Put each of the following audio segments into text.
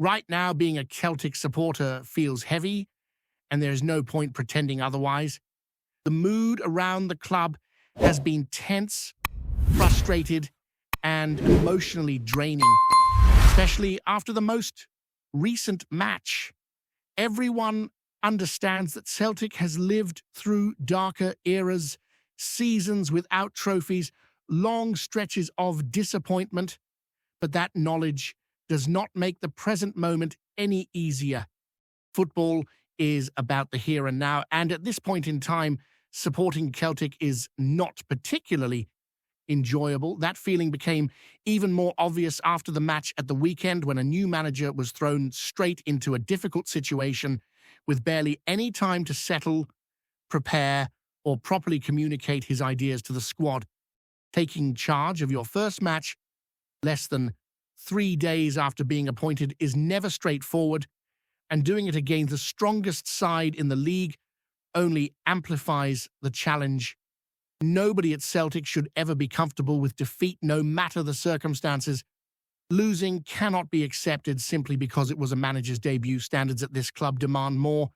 Right now, being a Celtic supporter feels heavy, and there's no point pretending otherwise. The mood around the club has been tense, frustrated, and emotionally draining, especially after the most recent match. Everyone understands that Celtic has lived through darker eras, seasons without trophies, long stretches of disappointment, but that knowledge does not make the present moment any easier. Football is about the here and now, and at this point in time, supporting Celtic is not particularly enjoyable. That feeling became even more obvious after the match at the weekend when a new manager was thrown straight into a difficult situation with barely any time to settle, prepare, or properly communicate his ideas to the squad. Taking charge of your first match less than 3 days after being appointed is never straightforward, and doing it against the strongest side in the league only amplifies the challenge. Nobody at Celtic should ever be comfortable with defeat, no matter the circumstances. Losing cannot be accepted simply because it was a manager's debut. Standards at this club demand more,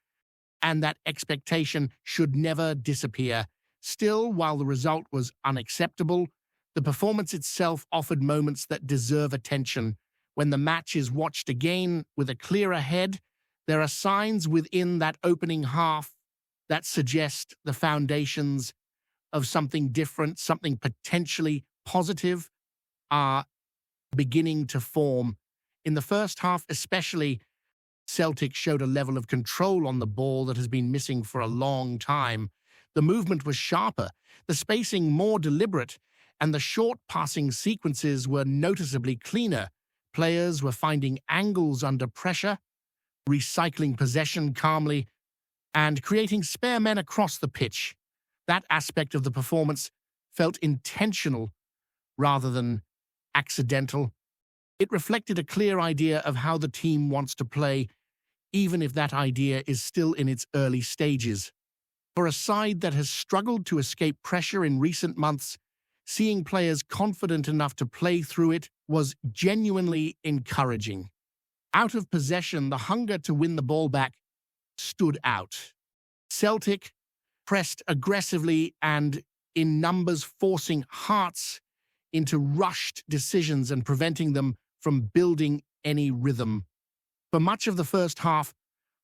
and that expectation should never disappear. Still, while the result was unacceptable, the performance itself offered moments that deserve attention. When the match is watched again with a clearer head, there are signs within that opening half that suggest the foundations of something different, something potentially positive, are beginning to form. In the first half especially, Celtic showed a level of control on the ball that has been missing for a long time. The movement was sharper, the spacing more deliberate, and the short passing sequences were noticeably cleaner. Players were finding angles under pressure, recycling possession calmly, and creating spare men across the pitch. That aspect of the performance felt intentional rather than accidental. It reflected a clear idea of how the team wants to play, even if that idea is still in its early stages. For a side that has struggled to escape pressure in recent months, seeing players confident enough to play through it was genuinely encouraging. Out of possession, the hunger to win the ball back stood out. Celtic pressed aggressively and in numbers, forcing Hearts into rushed decisions and preventing them from building any rhythm. For much of the first half,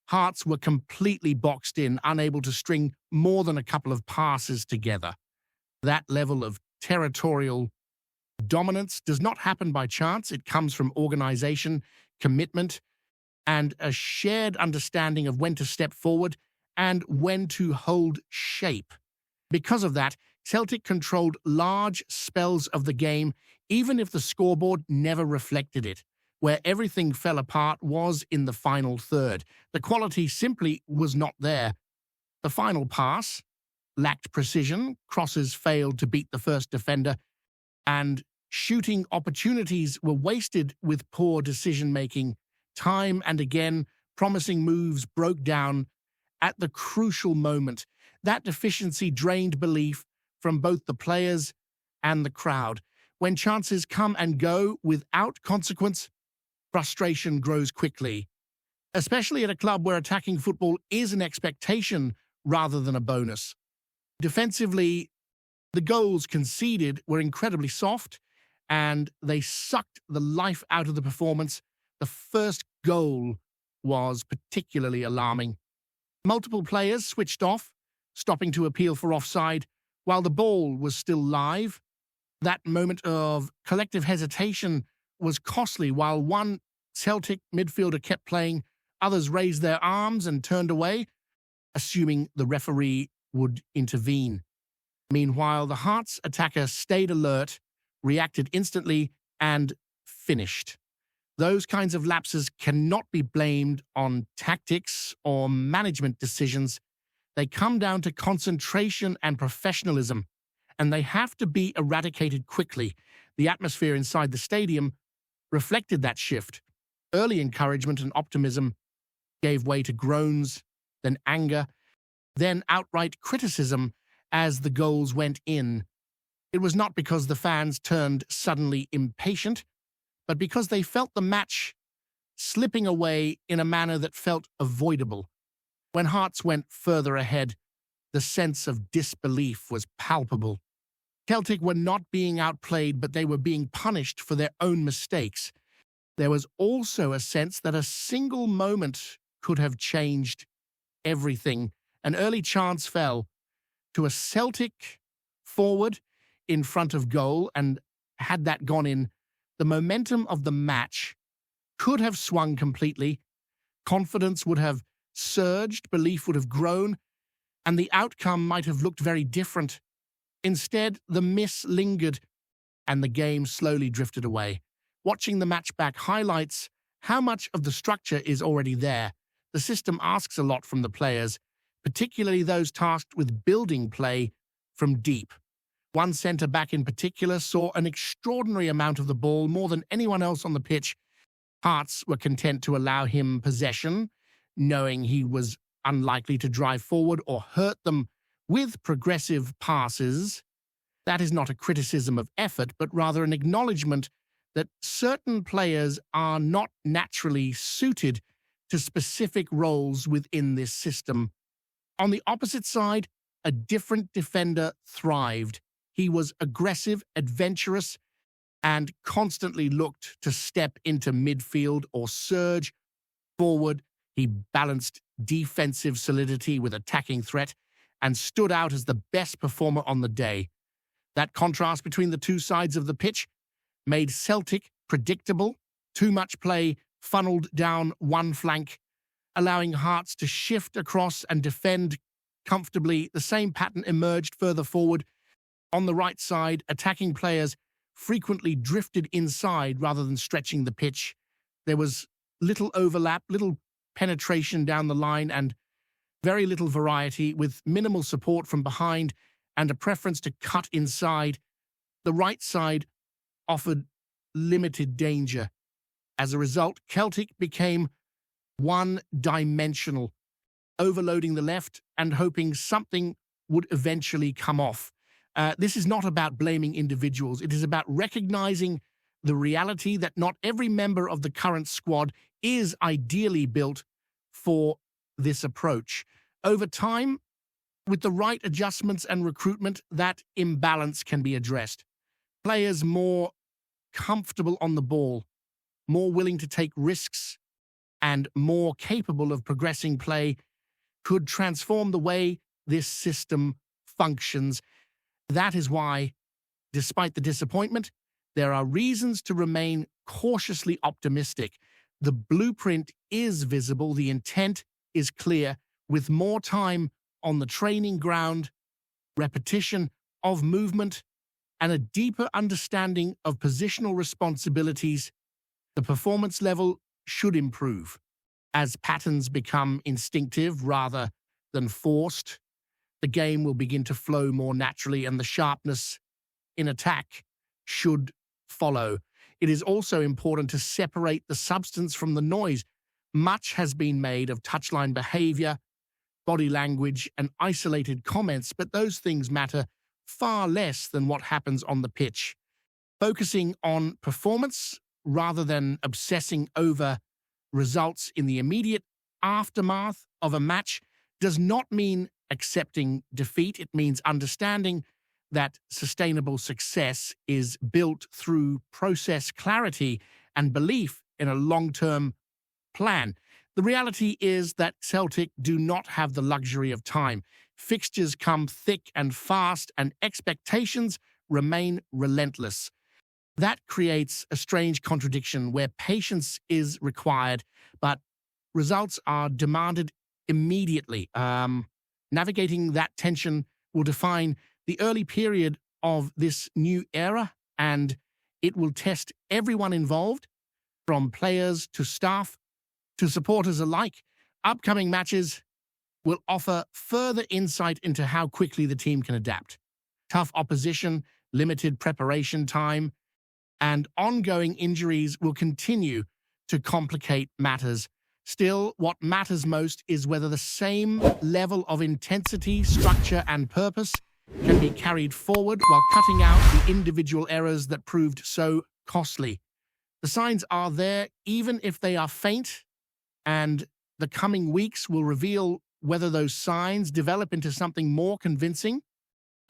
Hearts were completely boxed in, unable to string more than a couple of passes together. That level of territorial dominance does not happen by chance. It comes from organization, commitment, and a shared understanding of when to step forward and when to hold shape. Because of that, Celtic controlled large spells of the game, even if the scoreboard never reflected it. Where everything fell apart was in the final third. The quality simply was not there. The final pass lacked precision, crosses failed to beat the first defender, and shooting opportunities were wasted with poor decision-making. Time and again, promising moves broke down at the crucial moment. That deficiency drained belief from both the players and the crowd. When chances come and go without consequence, frustration grows quickly, especially at a club where attacking football is an expectation rather than a bonus. Defensively, the goals conceded were incredibly soft, and they sucked the life out of the performance. The first goal was particularly alarming. Multiple players switched off, stopping to appeal for offside while the ball was still live. That moment of collective hesitation was costly. While one Celtic midfielder kept playing, others raised their arms and turned away, assuming the referee would intervene. Meanwhile, the Hearts attacker stayed alert, reacted instantly, and finished. Those kinds of lapses cannot be blamed on tactics or management decisions. They come down to concentration and professionalism, and they have to be eradicated quickly. The atmosphere inside the stadium reflected that shift. Early encouragement and optimism gave way to groans, then anger, then outright criticism as the goals went in. It was not because the fans turned suddenly impatient, but because they felt the match slipping away in a manner that felt avoidable. When Hearts went further ahead, the sense of disbelief was palpable. Celtic were not being outplayed, but they were being punished for their own mistakes. There was also a sense that a single moment could have changed everything. An early chance fell to a Celtic forward in front of goal, and had that gone in, the momentum of the match could have swung completely. Confidence would have surged, belief would have grown, and the outcome might have looked very different. Instead, the miss lingered, and the game slowly drifted away. Watching the match back highlights how much of the structure is already there. The system asks a lot from the players, particularly those tasked with building play from deep. One centre-back in particular saw an extraordinary amount of the ball, more than anyone else on the pitch. Hearts were content to allow him possession, knowing he was unlikely to drive forward or hurt them with progressive passes. That is not a criticism of effort, but rather an acknowledgement that certain players are not naturally suited to specific roles within this system. On the opposite side, a different defender thrived. He was aggressive, adventurous, and constantly looked to step into midfield or surge forward. He balanced defensive solidity with attacking threat and stood out as the best performer on the day. That contrast between the two sides of the pitch made Celtic predictable. Too much play funneled down one flank, allowing Hearts to shift across and defend comfortably. The same pattern emerged further forward. On the right side, attacking players frequently drifted inside rather than stretching the pitch. There was little overlap, little penetration down the line, and very little variety, with minimal support from behind and a preference to cut inside. The right side offered limited danger. As a result, Celtic became one-dimensional, overloading the left and hoping something would eventually come off. This is not about blaming individuals. It is about recognizing the reality that not every member of the current squad is ideally built for this approach. Over time, with the right adjustments and recruitment, that imbalance can be addressed. Players more comfortable on the ball, more willing to take risks, and more capable of progressing play could transform the way this system functions. That is why, despite the disappointment, there are reasons to remain cautiously optimistic. The blueprint is visible, the intent is clear. With more time on the training ground, repetition of movement, and a deeper understanding of positional responsibilities, the performance level should improve. As patterns become instinctive rather than forced, the game will begin to flow more naturally, and the sharpness in attack should follow. It is also important to separate the substance from the noise. Much has been made of touchline behavior, body language, and isolated comments, but those things matter far less than what happens on the pitch. Focusing on performance rather than obsessing over results in the immediate aftermath of a match does not mean accepting defeat. It means understanding that sustainable success is built through process clarity and belief in a long-term plan. The reality is that Celtic do not have the luxury of time. Fixtures come thick and fast, and expectations remain relentless. That creates a strange contradiction where patience is required, but results are demanded immediately. Navigating that tension will define the early period of this new era, and it will test everyone involved, from players to staff to supporters alike. Upcoming matches will offer further insight into how quickly the team can adapt. Tough opposition, limited preparation time, and ongoing injuries will continue to complicate matters. Still, what matters most is whether the same level of intensity, structure, and purpose can be carried forward while cutting out the individual errors that proved so costly. The signs are there, even if they are faint, and the coming weeks will reveal whether those signs develop into something more convincing.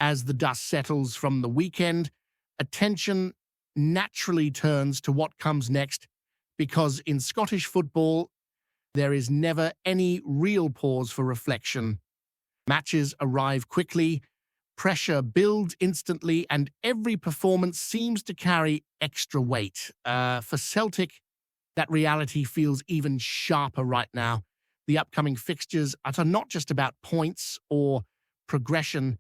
As the dust settles from the weekend, attention naturally turns to what comes next, because in Scottish football, there is never any real pause for reflection. Matches arrive quickly, pressure builds instantly, and every performance seems to carry extra weight. For Celtic, that reality feels even sharper right now. The upcoming fixtures are not just about points or progression,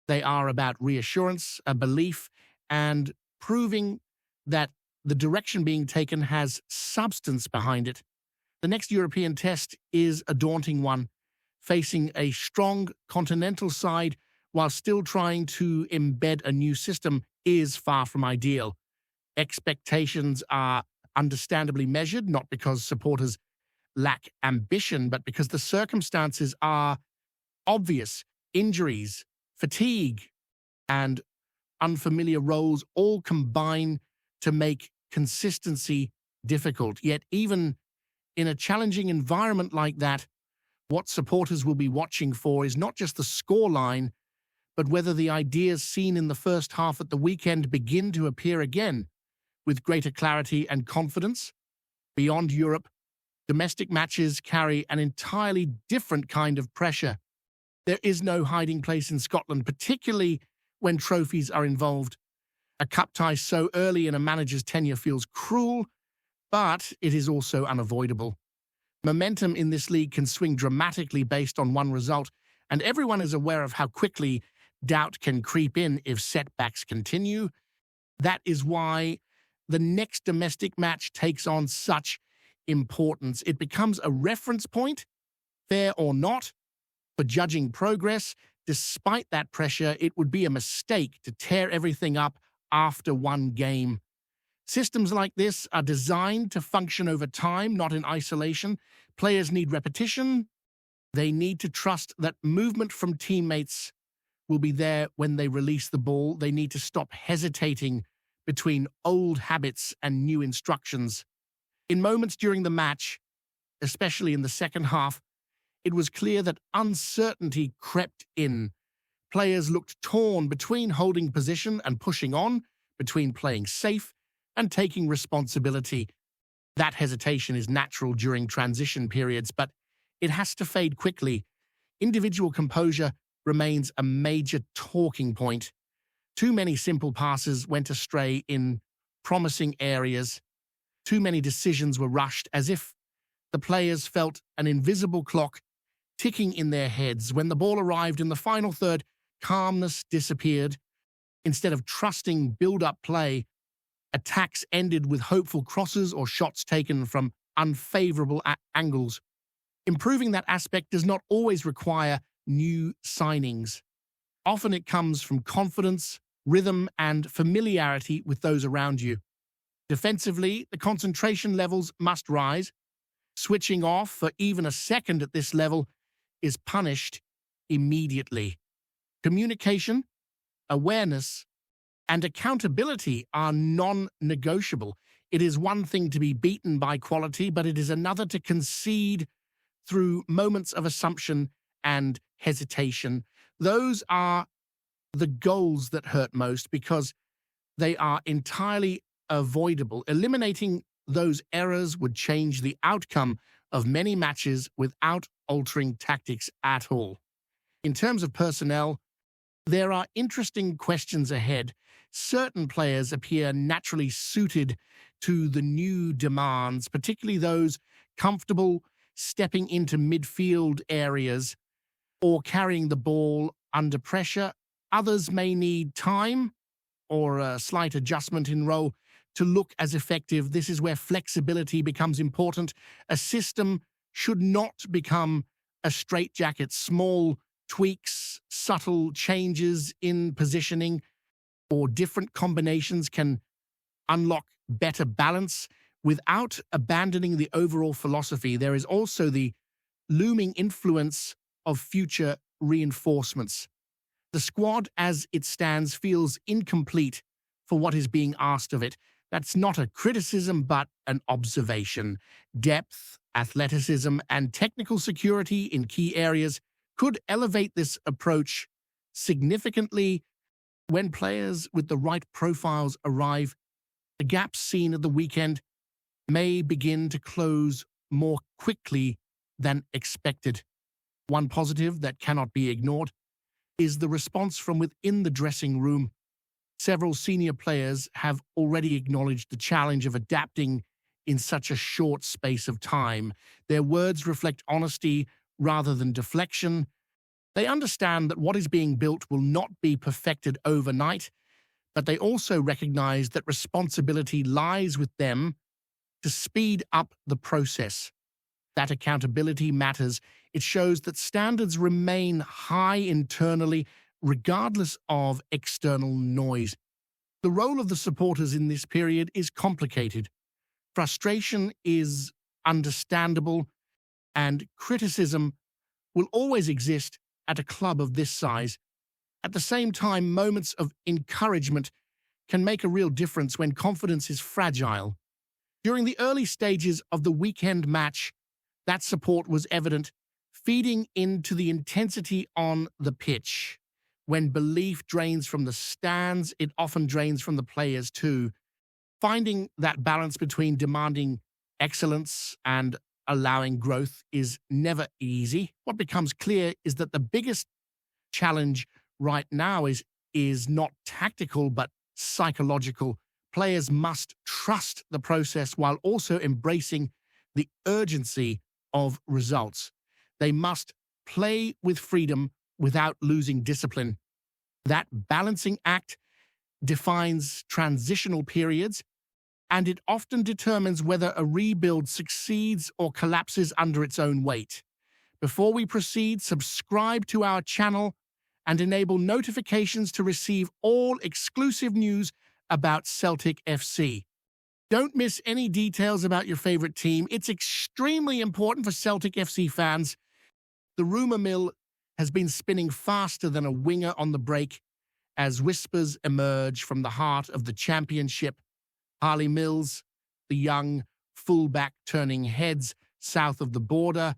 they are about reassurance, a belief, and proving that the direction being taken has substance behind it. The next European test is a daunting one, facing a strong continental side while still trying to embed a new system is far from ideal. Expectations are understandably measured, not because supporters lack ambition, but because the circumstances are obvious. Injuries, fatigue, and unfamiliar roles all combine to make consistency difficult. Yet even in a challenging environment like that, what supporters will be watching for is not just the scoreline, but whether the ideas seen in the first half at the weekend begin to appear again with greater clarity and confidence. Beyond Europe, domestic matches carry an entirely different kind of pressure. There is no hiding place in Scotland, particularly when trophies are involved. A cup tie so early in a manager's tenure feels cruel, but it is also unavoidable. Momentum in this league can swing dramatically based on one result, and everyone is aware of how quickly doubt can creep in if setbacks continue. That is why the next domestic match takes on such importance. It becomes a reference point, fair or not, for judging progress. Despite that pressure, it would be a mistake to tear everything up after one game. Systems like this are designed to function over time, not in isolation. Players need repetition. They need to trust that movement from teammates will be there when they release the ball. They need to stop hesitating between old habits and new instructions. In moments during the match, especially in the second half, it was clear that uncertainty crept in. Players looked torn between holding position and pushing on, between playing safe and taking responsibility. That hesitation is natural during transition periods, but it has to fade quickly. Individual composure remains a major talking point. Too many simple passes went astray in promising areas. Too many decisions were rushed, as if the players felt an invisible clock ticking in their heads. When the ball arrived in the final third, calmness disappeared. Instead of trusting build-up play, attacks ended with hopeful crosses or shots taken from unfavorable angles. Improving that aspect does not always require new signings. Often it comes from confidence, rhythm, and familiarity with those around you. Defensively, the concentration levels must rise. Switching off for even a second at this level is punished immediately. Communication, awareness, and accountability are non-negotiable. It is one thing to be beaten by quality, but it is another to concede through moments of assumption and hesitation. Those are the goals that hurt most because they are entirely avoidable. Eliminating those errors would change the outcome of many matches without altering tactics at all. In terms of personnel, there are interesting questions ahead. Certain players appear naturally suited to the new demands, particularly those comfortable stepping into midfield areas or carrying the ball under pressure. Others may need time or a slight adjustment in role to look as effective. This is where flexibility becomes important. A system should not become a straitjacket. Small tweaks, subtle changes in positioning, or different combinations can unlock better balance without abandoning the overall philosophy. There is also the looming influence of future reinforcements. The squad as it stands feels incomplete for what is being asked of it. That's not a criticism, but an observation. Depth, athleticism, and technical security in key areas could elevate this approach significantly when players with the right profiles arrive. The gaps seen at the weekend may begin to close more quickly than expected. One positive that cannot be ignored is the response from within the dressing room. Several senior players have already acknowledged the challenge of adapting in such a short space of time. Their words reflect honesty rather than deflection. They understand that what is being built will not be perfected overnight, but they also recognize that responsibility lies with them to speed up the process. That accountability matters. It shows that standards remain high internally, regardless of external noise. The role of the supporters in this period is complicated. Frustration is understandable, and criticism will always exist at a club of this size. At the same time, moments of encouragement can make a real difference when confidence is fragile. During the early stages of the weekend match, that support was evident, feeding into the intensity on the pitch. When belief drains from the stands, it often drains from the players too. Finding that balance between demanding excellence and allowing growth is never easy. What becomes clear is that the biggest challenge right now is not tactical but psychological. Players must trust the process while also embracing the urgency of results. They must play with freedom without losing discipline. That balancing act defines transitional periods, and it often determines whether a rebuild succeeds or collapses under its own weight. Before we proceed, subscribe to our channel and enable notifications to receive all exclusive news about Celtic FC. Don't miss any details about your favorite team. It's extremely important for Celtic FC fans. The rumour mill has been spinning faster than a winger on the break as whispers emerge from the heart of the championship. Harley Mills, the young fullback turning heads south of the border,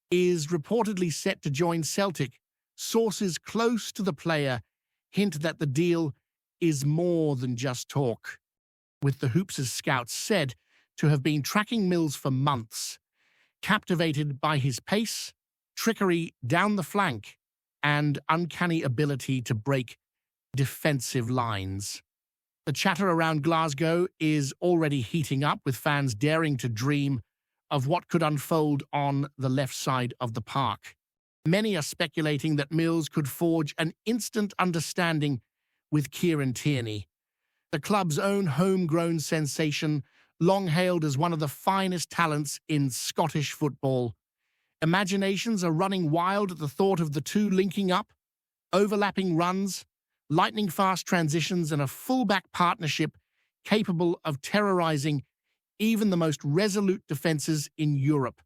is reportedly set to join Celtic. Sources close to the player hint that the deal is more than just talk, with the Hoops' scouts said to have been tracking Mills for months, captivated by his pace, trickery down the flank, and uncanny ability to break defensive lines. The chatter around Glasgow is already heating up, with fans daring to dream of what could unfold on the left side of the park. Many are speculating that Mills could forge an instant understanding with Kieran Tierney, the club's own homegrown sensation, long hailed as one of the finest talents in Scottish football. Imaginations are running wild at the thought of the two linking up, overlapping runs, lightning-fast transitions, and a fullback partnership capable of terrorizing even the most resolute defenses in Europe.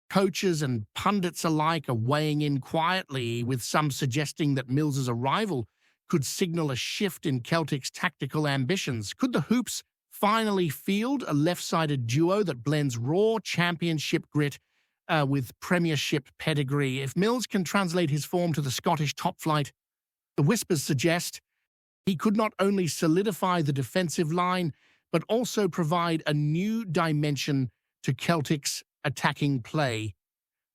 Coaches and pundits alike are weighing in quietly, with some suggesting that Mills's arrival could signal a shift in Celtic's tactical ambitions. Could the Hoops finally field a left-sided duo that blends raw championship grit with premiership pedigree? If Mills can translate his form to the Scottish top flight, the whispers suggest he could not only solidify the defensive line, but also provide a new dimension to Celtic's attacking play.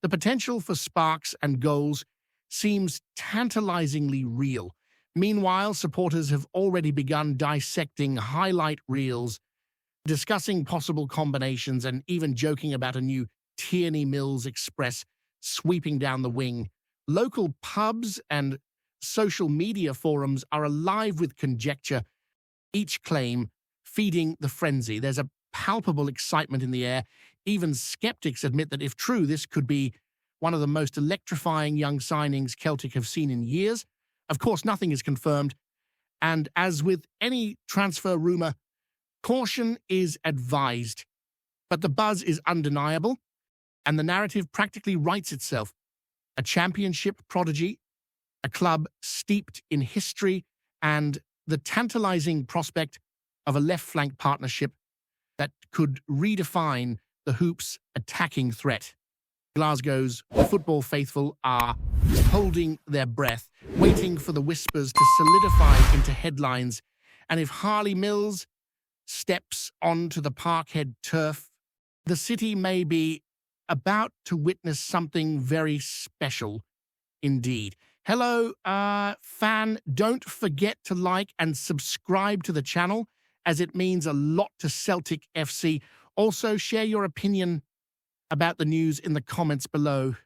The potential for sparks and goals seems tantalizingly real. Meanwhile, supporters have already begun dissecting highlight reels, discussing possible combinations, and even joking about a new Tierney Mills Express sweeping down the wing. Local pubs and social media forums are alive with conjecture, each claim feeding the frenzy. There's a palpable excitement in the air. Even skeptics admit that if true, this could be one of the most electrifying young signings Celtic have seen in years. Of course, nothing is confirmed, and as with any transfer rumor, caution is advised. But the buzz is undeniable, and the narrative practically writes itself. A championship prodigy, a club steeped in history, and the tantalizing prospect of a left-flank partnership that could redefine the Hoops' attacking threat. Glasgow's football faithful are holding their breath, waiting for the whispers to solidify into headlines. And if Harley Mills steps onto the Parkhead turf, the city may be about to witness something very special indeed. Hello, fan. Don't forget to like and subscribe to the channel, as it means a lot to Celtic FC. Also, share your opinion about the news in the comments below.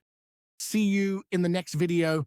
See you in the next video.